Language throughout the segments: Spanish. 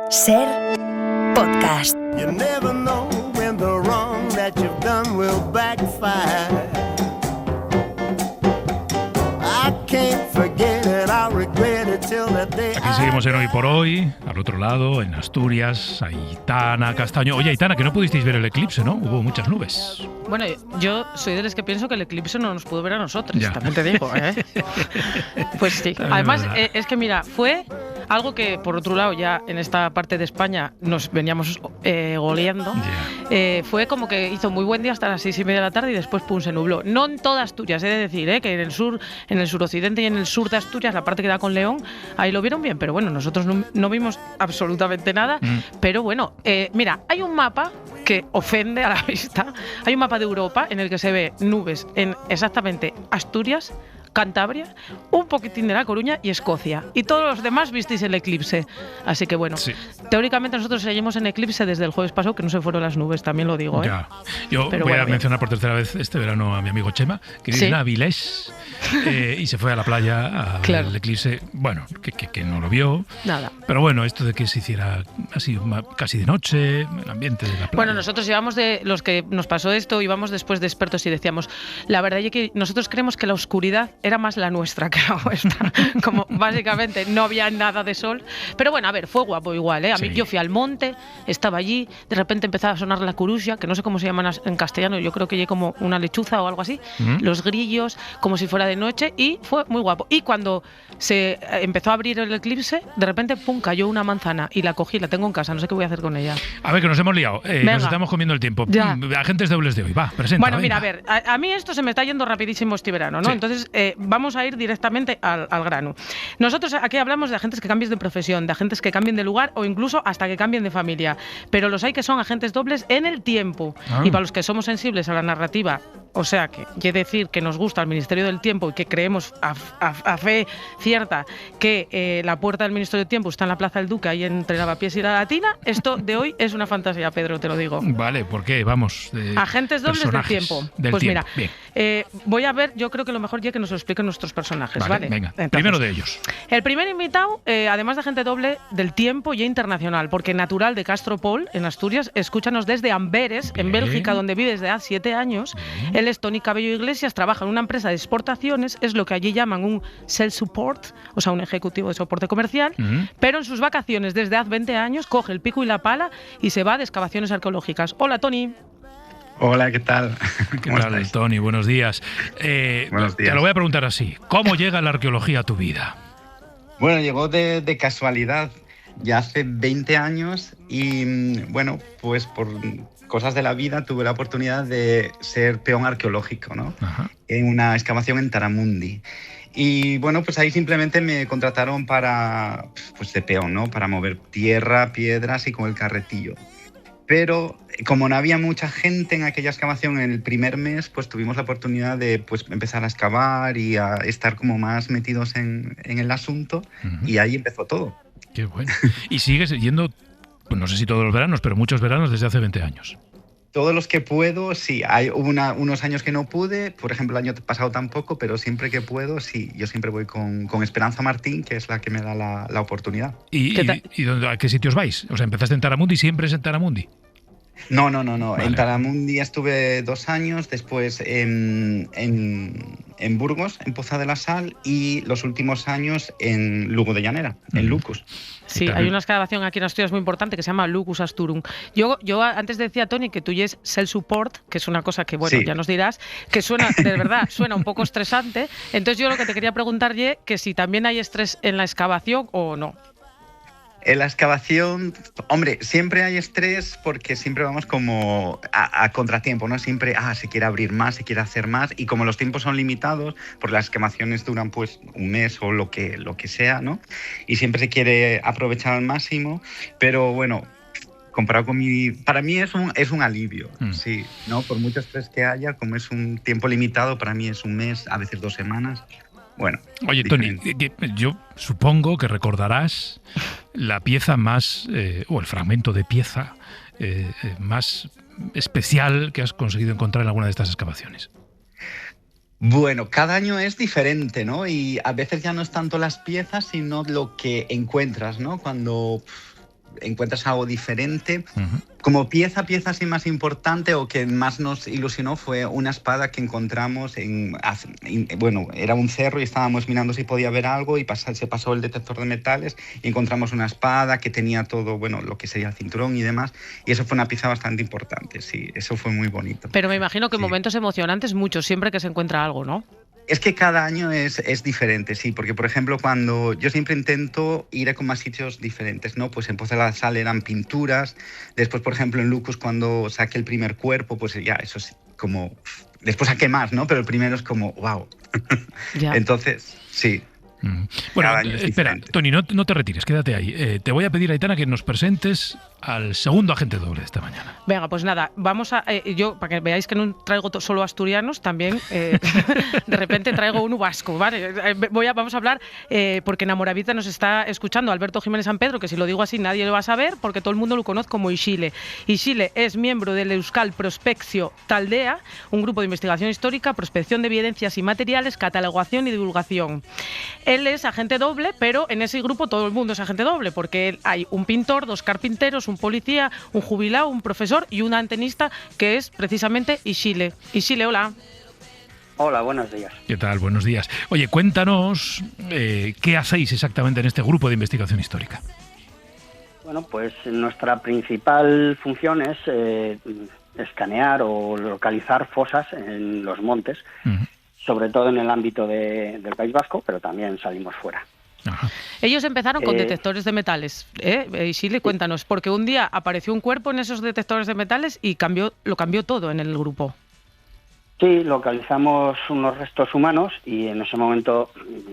Ser podcast. You never know when the wrong that you've done will backfire. I can't forget it, I'll regret it till the day. Aquí seguimos en Hoy por Hoy, al otro lado, en Asturias, Aitana Castaño. Oye, Aitana, que no pudisteis ver el eclipse, ¿no? Hubo muchas nubes. Bueno, yo soy de los que pienso que el eclipse no nos pudo ver a nosotros, Ya. también te digo, ¿eh? Pues sí. Además, es que mira, fue algo que, por otro lado, ya en esta parte de España nos veníamos goleando. Fue como que hizo muy buen día hasta las 6:30 de la tarde y después, pum, se nubló. No en toda Asturias, he de decir, que en el suroccidente y en el sur de Asturias, la parte que da con León, ahí lo vieron bien, pero bueno, nosotros no vimos absolutamente nada. Pero bueno, mira, hay un mapa que ofende a la vista. Hay un mapa de Europa en el que se ve nubes en exactamente Asturias, Cantabria, un poquitín de La Coruña y Escocia. Y todos los demás visteis el eclipse. Así que bueno, Sí. Teóricamente nosotros seguimos en eclipse desde el jueves pasado, que no se fueron las nubes, también lo digo. Ya. Yo Pero voy bueno, a mencionar por tercera vez este verano a mi amigo Chema, que vive Sí. en Avilés, y se fue a la playa a ver Claro. el eclipse. Bueno, que no lo vio. Nada. Pero bueno, esto de que se hiciera así casi de noche, el ambiente de la playa. Bueno, nosotros íbamos de los que nos pasó esto, íbamos después de expertos y decíamos, la verdad es que nosotros creemos que la oscuridad era más la nuestra que la vuestra. Como básicamente no había nada de sol. Pero bueno, a ver, fue guapo igual, ¿eh? A mí Sí. yo fui al monte, estaba allí, de repente empezaba a sonar la curulla, que no sé cómo se llaman en castellano, yo creo que hay como una lechuza o algo así, los grillos, como si fuera de noche, y fue muy guapo. Y cuando se empezó a abrir el eclipse, de repente, pum, cayó una manzana y la cogí, la tengo en casa, no sé qué voy a hacer con ella. A ver, que nos hemos liado. Venga. Nos estamos comiendo el tiempo. Ya. Agentes dobles de hoy. Va, presenta. Bueno, mira, a venga. ver, a mí esto se me está yendo rapidísimo este verano, ¿no? Sí. Entonces, vamos a ir directamente al grano. Nosotros aquí hablamos de agentes que cambien de profesión, de agentes que cambien de lugar o incluso hasta que cambien de familia. Pero los hay que son agentes dobles en el tiempo. Ah. Y para los que somos sensibles a la narrativa, o sea, que quiere decir que nos gusta el Ministerio del Tiempo y que creemos a fe cierta que la puerta del Ministerio del Tiempo está en la Plaza del Duque, ahí entre Lavapiés y la Latina, esto de hoy es una fantasía, Pedro, te lo digo. Vale, ¿por qué? Vamos. Agentes dobles del personajes tiempo. del Pues tiempo. mira, Bien. voy a ver, yo creo que lo mejor ya que nos lo expliquen nuestros personajes, ¿vale? Venga. Entonces, Primero de ellos. el primer invitado, además de agente doble del tiempo y internacional, porque natural de Castropol, en Asturias, escúchanos desde Amberes, en Bien. Bélgica, donde vive desde hace 7 años. Él es Tony Cabello Iglesias, trabaja en una empresa de exportaciones, es lo que allí llaman un sales support, o sea, un ejecutivo de soporte comercial, pero en sus vacaciones desde hace 20 años coge el pico y la pala y se va de excavaciones arqueológicas. Hola, Tony. Hola, ¿qué tal? ¿Qué ¿Cómo tal, estáis? Tony? Buenos días. Buenos días. Te lo voy a preguntar así. ¿Cómo llega la arqueología a tu vida? Bueno, llegó de casualidad ya hace 20 años y bueno, pues por cosas de la vida tuve la oportunidad de ser peón arqueológico, ¿no? Ajá. En una excavación en Taramundi. Y bueno, pues ahí simplemente me contrataron para, pues de peón, ¿no? Para mover tierra, piedras y con el carretillo. Pero como no había mucha gente en aquella excavación en el primer mes, pues tuvimos la oportunidad de pues, empezar a excavar y a estar como más metidos en el asunto. Y ahí empezó todo. Qué bueno. Y sigues yendo, pues no sé si todos los veranos, pero muchos veranos desde hace 20 años. Todos los que puedo, sí. Hubo unos años que no pude, por ejemplo, el año pasado tampoco, pero siempre que puedo, sí. Yo siempre voy con Esperanza Martín, que es la que me da la oportunidad. ¿Y a qué sitios vais? O sea, empezaste en Taramundi y siempre es en Taramundi. No. Vale. En Taramundi estuve 2 años, después en Burgos, en Poza de la Sal, y los últimos años en Lugo de Llanera, en Lucus. Sí, también. hay una excavación aquí en Asturias muy importante que se llama Lucus Asturum. Yo antes decía, Tony, que tú es self support, que es una cosa que, bueno, Sí. ya nos dirás, que suena, de verdad, suena un poco estresante. Entonces yo lo que te quería preguntar, que si también hay estrés en la excavación o no. En la excavación, hombre, siempre hay estrés porque siempre vamos como a contratiempo, ¿no? Siempre se quiere abrir más, se quiere hacer más, y como los tiempos son limitados, porque las excavaciones duran pues un mes o lo que sea, ¿no? Y siempre se quiere aprovechar al máximo, pero bueno, comparado con para mí es un alivio, sí, ¿no? Por mucho estrés que haya, como es un tiempo limitado, para mí es un mes, a veces 2 semanas. Bueno. Oye, Tony, yo supongo que recordarás la pieza más, o el fragmento de pieza más especial que has conseguido encontrar en alguna de estas excavaciones. Bueno, cada año es diferente, ¿no? Y a veces ya no es tanto las piezas, sino lo que encuentras, ¿no? Cuando encuentras algo diferente. Como pieza así más importante o que más nos ilusionó fue una espada que encontramos bueno, era un cerro y estábamos mirando si podía ver algo y se pasó el detector de metales y encontramos una espada que tenía todo, bueno, lo que sería el cinturón y demás, y eso fue una pieza bastante importante, sí, eso fue muy bonito. Pero me imagino que momentos emocionantes muchos siempre que se encuentra algo, ¿no? Es que cada año es diferente, sí, porque por ejemplo cuando yo siempre intento ir a como a sitios diferentes, ¿no? Pues en Poza la Sal eran pinturas, después por ejemplo en Lucus cuando saqué el primer cuerpo, pues ya eso es como, después saqué más, ¿no? Pero el primero es como, wow. Entonces, sí. Bueno, espera, Toni, no te retires, quédate ahí. Te voy a pedir, Aitana, que nos presentes al segundo agente doble de esta mañana. Venga, pues nada, vamos a... yo, para que veáis que no traigo solo asturianos, también de repente traigo un vasco, ¿vale? Vamos a hablar, porque en Amoravita nos está escuchando Alberto Jiménez San Pedro, que si lo digo así nadie lo va a saber, porque todo el mundo lo conoce como Ixile. Ixile es miembro del Euskal Prospeccio Taldea, un grupo de investigación histórica, prospección de evidencias y materiales, catalogación y divulgación. Él es agente doble, pero en ese grupo todo el mundo es agente doble, porque hay un pintor, 2 carpinteros, un policía, un jubilado, un profesor y un antenista que es precisamente Ixile. Ixile, hola. Hola, buenos días. ¿Qué tal? Buenos días. Oye, cuéntanos qué hacéis exactamente en este grupo de investigación histórica. Bueno, pues nuestra principal función es escanear o localizar fosas en los montes, sobre todo en el ámbito del País Vasco, pero también salimos fuera. Ajá. Ellos empezaron con detectores de metales, Ixile, cuéntanos, porque un día apareció un cuerpo en esos detectores de metales y lo cambió todo en el grupo. Sí, localizamos unos restos humanos y en ese momento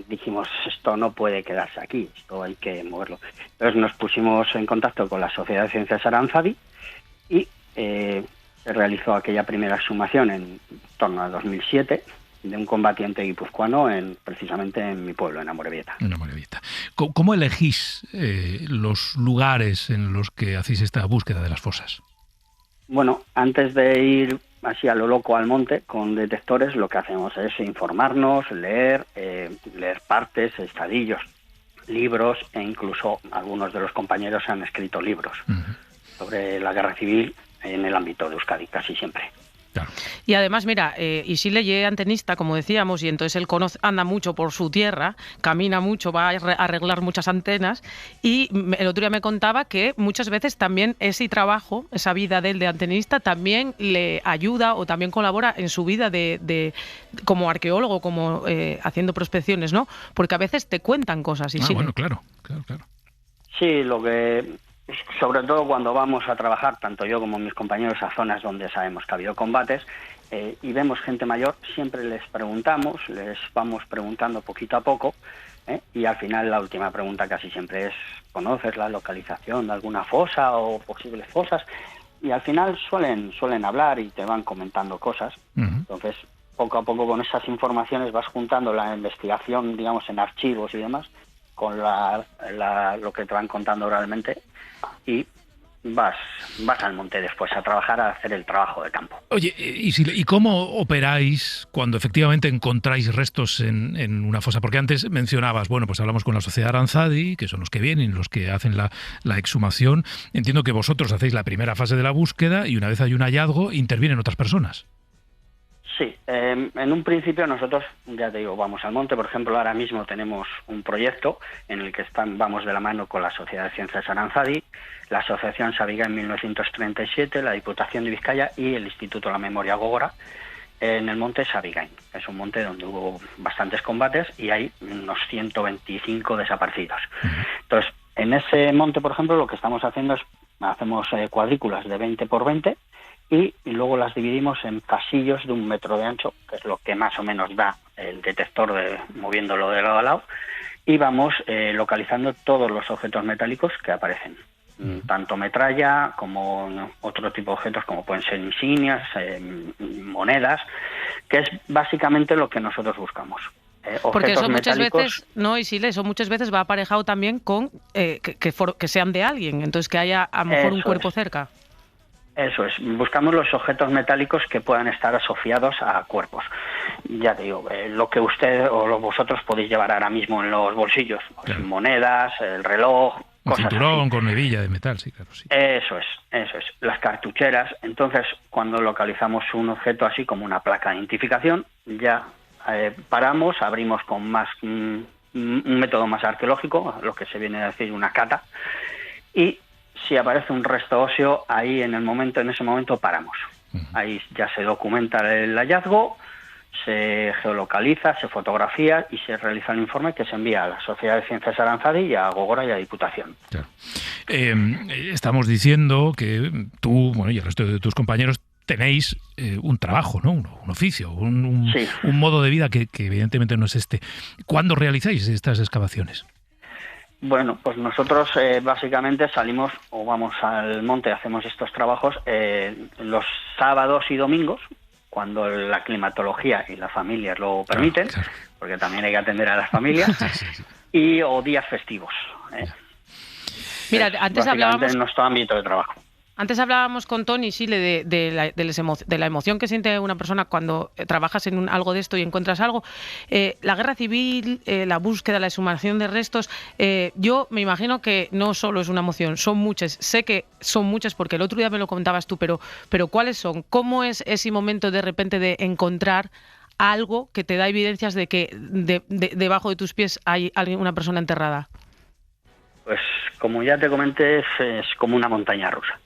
dijimos, esto no puede quedarse aquí, esto hay que moverlo. Entonces nos pusimos en contacto con la Sociedad de Ciencias Aranzadi y se realizó aquella primera exhumación en torno a 2007, de un combatiente guipuzcoano precisamente en mi pueblo, en Amorebieta. En Amorebieta. ¿Cómo elegís los lugares en los que hacéis esta búsqueda de las fosas? Bueno, antes de ir así a lo loco al monte con detectores, lo que hacemos es informarnos, leer partes, estadillos, libros, e incluso algunos de los compañeros han escrito libros sobre la guerra civil en el ámbito de Euskadi, casi siempre. Claro. Y además, mira, Ixile es antenista, como decíamos, y entonces él anda mucho por su tierra, camina mucho, va a arreglar muchas antenas, y el otro día me contaba que muchas veces también ese trabajo, esa vida de él de antenista, también le ayuda o también colabora en su vida como arqueólogo, como haciendo prospecciones, ¿no? Porque a veces te cuentan cosas, Ixile. Bueno, claro. Sí, sobre todo cuando vamos a trabajar, tanto yo como mis compañeros, a zonas donde sabemos que ha habido combates y vemos gente mayor, siempre les vamos preguntando poquito a poco y al final la última pregunta casi siempre es, ¿conoces la localización de alguna fosa o posibles fosas? Y al final suelen hablar y te van comentando cosas. Entonces, poco a poco con esas informaciones vas juntando la investigación, digamos, en archivos y demás, con lo que te van contando oralmente y vas al monte después a trabajar, a hacer el trabajo de campo. Oye, ¿y cómo operáis cuando efectivamente encontráis restos en una fosa? Porque antes mencionabas, bueno, pues hablamos con la Sociedad Aranzadi, que son los que vienen, los que hacen la exhumación. Entiendo que vosotros hacéis la primera fase de la búsqueda y una vez hay un hallazgo, intervienen otras personas. Sí, en un principio nosotros, ya te digo, vamos al monte. Por ejemplo, ahora mismo tenemos un proyecto en el que vamos de la mano con la Sociedad de Ciencias Aranzadi, la Asociación Sabiga en 1937, la Diputación de Vizcaya y el Instituto de la Memoria Gógora en el monte Sabigain. Es un monte donde hubo bastantes combates y hay unos 125 desaparecidos. Entonces, en ese monte, por ejemplo, lo que estamos haciendo es, hacemos cuadrículas de 20 por 20 y luego las dividimos en pasillos de 1 metro de ancho, que es lo que más o menos da el detector moviéndolo de lado a lado, y vamos localizando todos los objetos metálicos que aparecen, tanto metralla como otro tipo de objetos como pueden ser insignias, monedas, que es básicamente lo que nosotros buscamos. Porque eso muchas veces, no, Ixile, eso muchas veces va aparejado también con que sean de alguien, entonces que haya a lo mejor un cuerpo cerca. Eso es, buscamos los objetos metálicos que puedan estar asociados a cuerpos. Ya te digo, lo que usted o vosotros podéis llevar ahora mismo en los bolsillos, pues, monedas, el reloj, Un cosas cinturón así. con hebilla de metal, sí, claro, sí. Eso es. Las cartucheras. Entonces, cuando localizamos un objeto así como una placa de identificación, ya paramos, abrimos con más un método más arqueológico, lo que se viene a decir una cata, y si aparece un resto óseo, ahí en ese momento paramos. Ahí ya se documenta el hallazgo, se geolocaliza, se fotografía y se realiza el informe que se envía a la Sociedad de Ciencias Aranzadi y a Gogora y a Diputación. Claro. Estamos diciendo que tú, bueno, y el resto de tus compañeros tenéis un trabajo, ¿no? Un oficio, un modo de vida que evidentemente no es este. ¿Cuándo realizáis estas excavaciones? Bueno, pues nosotros básicamente salimos o vamos al monte, hacemos estos trabajos los sábados y domingos, cuando la climatología y las familias lo permiten, claro. Porque también hay que atender a las familias, y o días festivos. Mira, antes hablábamos en nuestro ámbito de trabajo. Antes hablábamos con Toni, Sile, de la emoción que siente una persona cuando trabajas en algo de esto y encuentras algo. La guerra civil, la búsqueda, la exhumación de restos, yo me imagino que no solo es una emoción, son muchas. Sé que son muchas porque el otro día me lo contabas tú, pero ¿cuáles son? ¿Cómo es ese momento de repente de encontrar algo que te da evidencias de que debajo de tus pies hay una persona enterrada? Pues como ya te comenté, es como una montaña rusa.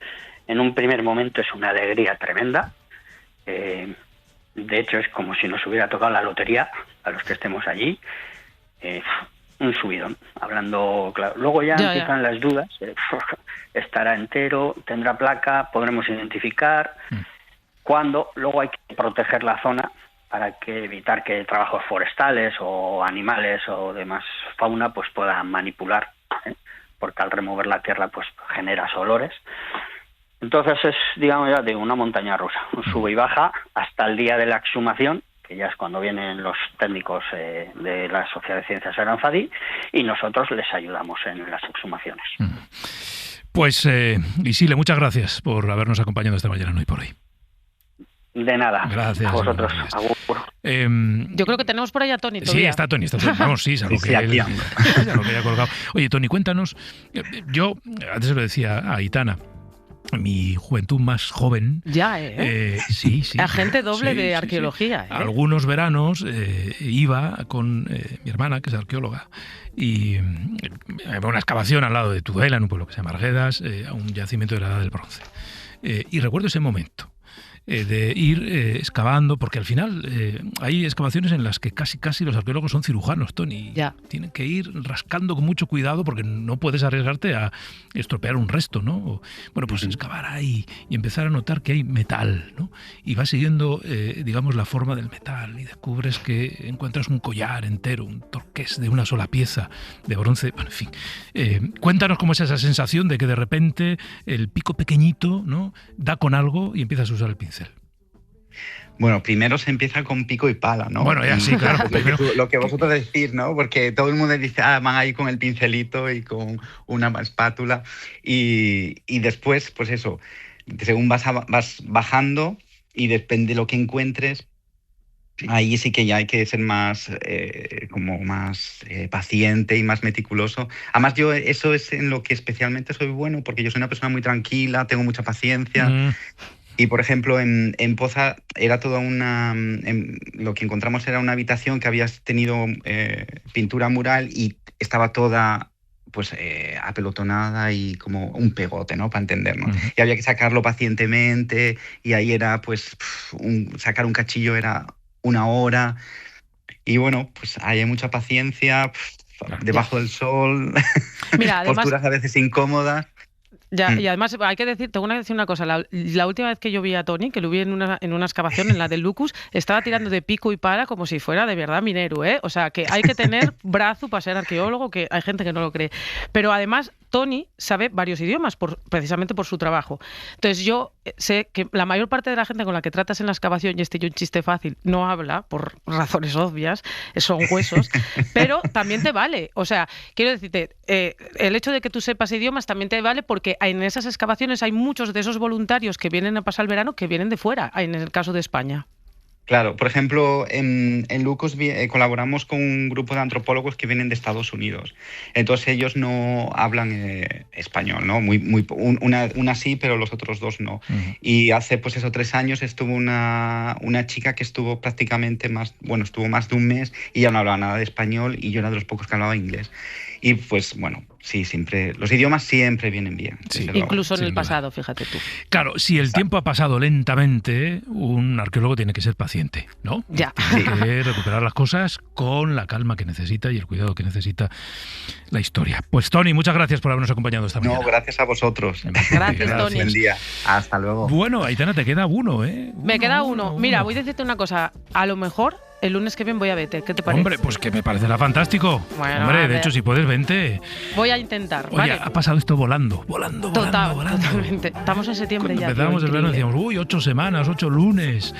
En un primer momento es una alegría tremenda. De hecho, es como si nos hubiera tocado la lotería a los que estemos allí. Un subidón, hablando claro. Luego ya empiezan las dudas. Estará entero, tendrá placa, podremos identificar. ¿Cuándo? Luego hay que proteger la zona para evitar que trabajos forestales o animales o demás fauna pues puedan manipular, porque al remover la tierra pues genera olores. Entonces es, digamos, ya de una montaña rusa, sube y baja hasta el día de la exhumación, que ya es cuando vienen los técnicos de la Sociedad de Ciencias Aranzadi, y nosotros les ayudamos en las exhumaciones. Pues, Isile, muchas gracias por habernos acompañado esta mañana en Hoy por Hoy. De nada. Gracias. A vosotros. Yo creo que tenemos por ahí a Toni. Sí, está Toni. Vamos, sí, salvo que él ya lo haya colgado. Oye, Toni, cuéntanos. Yo antes se lo decía a Aitana. Mi juventud más joven. Ya, sí. Agente doble de arqueología. Sí. Algunos veranos iba con mi hermana, que es arqueóloga, y a una excavación al lado de Tudela, en un pueblo que se llama Arguedas, a un yacimiento de la Edad del Bronce. Y recuerdo ese momento de ir excavando, porque al final hay excavaciones en las que casi los arqueólogos son cirujanos, Toni. Ya. Tienen que ir rascando con mucho cuidado porque no puedes arriesgarte a estropear un resto, ¿no? Bueno, pues excavar ahí y empezar a notar que hay metal, ¿no? Y vas siguiendo, digamos, la forma del metal y descubres que encuentras un collar entero, un torqués de una sola pieza de bronce. Bueno, en fin. Cuéntanos cómo es esa sensación de que de repente el pico pequeñito, ¿no?, da con algo y empiezas a usar el pincel. Bueno, primero se empieza con pico y pala, ¿no? Bueno, ya sí, claro. Lo que vosotros decís, ¿no? Porque todo el mundo dice, van ahí con el pincelito y con una espátula. Y después, pues eso, según vas bajando y depende de lo que encuentres, ahí sí que ya hay que ser más, paciente y más meticuloso. Además, yo eso es en lo que especialmente soy bueno, porque yo soy una persona muy tranquila, tengo mucha paciencia. Y, por ejemplo, en Poza era toda lo que encontramos era una habitación que había tenido pintura mural y estaba toda pues apelotonada y como un pegote, ¿no?, para entendernos. Y había que sacarlo pacientemente y ahí era, pues, sacar un cachillo era 1 hora. Y bueno, pues ahí hay mucha paciencia, debajo del sol, mira, además, posturas a veces incómodas. Ya, y además hay que decir, tengo que decir una cosa, la última vez que yo vi a Toni, que lo vi en una excavación, en la del Lucus, estaba tirando de pico y pala como si fuera de verdad minero, ¿eh? O sea, que hay que tener brazo para ser arqueólogo, que hay gente que no lo cree. Pero además, Toni sabe varios idiomas, precisamente por su trabajo. Entonces yo sé que la mayor parte de la gente con la que tratas en la excavación, y un chiste fácil, no habla, por razones obvias, son huesos, pero también te vale. O sea, quiero decirte, el hecho de que tú sepas idiomas también te vale porque en esas excavaciones hay muchos de esos voluntarios que vienen a pasar el verano que vienen de fuera, en el caso de España. Claro, por ejemplo, en Lucus colaboramos con un grupo de antropólogos que vienen de Estados Unidos. Entonces ellos no hablan español, ¿no? Una sí, pero los otros dos no. Uh-huh. Y hace, pues eso, 3 años estuvo una chica que estuvo prácticamente estuvo más de un mes y ya no hablaba nada de español y yo era de los pocos que hablaba inglés. Y pues bueno, sí, siempre, los idiomas siempre vienen bien. Sí. Incluso en el duda. pasado, fíjate tú. Claro, si el tiempo ha pasado lentamente, un arqueólogo tiene que ser paciente, ¿no? Ya. Tiene que recuperar las cosas con la calma que necesita y el cuidado que necesita la historia. Pues Toni, muchas gracias por habernos acompañado esta mañana. No, gracias a vosotros. Gracias, Toni. Buen día. Hasta luego. Bueno, Aitana, te queda uno, ¿eh? Me queda uno. Mira, voy a decirte una cosa. A lo mejor el lunes que viene voy a verte. ¿Qué te parece? Hombre, pues que me parecerá fantástico. Bueno, hombre, a de ver. hecho, si puedes, vente. Voy a intentar, Oye, ¿vale? ha pasado esto volando. Totalmente. Estamos en septiembre Cuando ya. empezamos tío, el verano increíble. decíamos, 8 semanas, 8 lunes,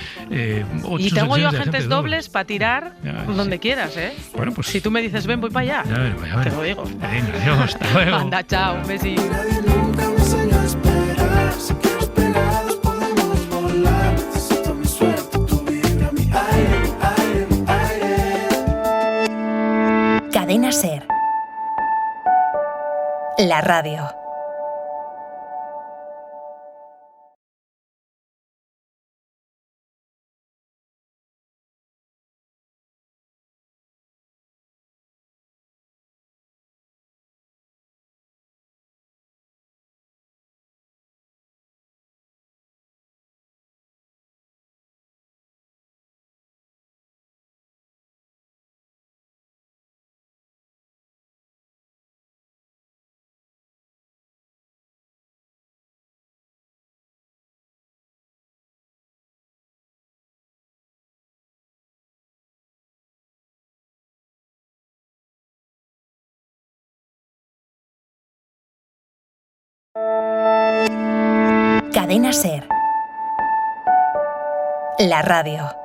8 Y tengo yo secciones de agentes dobles para tirar Ya, donde sí. quieras, ¿eh? Bueno, pues Si tú me dices ven, voy para allá. ya veremos. Te lo digo. Venga, adiós, hasta luego. Anda, chao, un besito. Nadie nunca me enseñó a esperar. Si quieres pegados podemos volar. Necesito mi suerte, tu vibra, mi aire, aire, aire. Cadena Ser. La radio. Cadena Ser. La radio.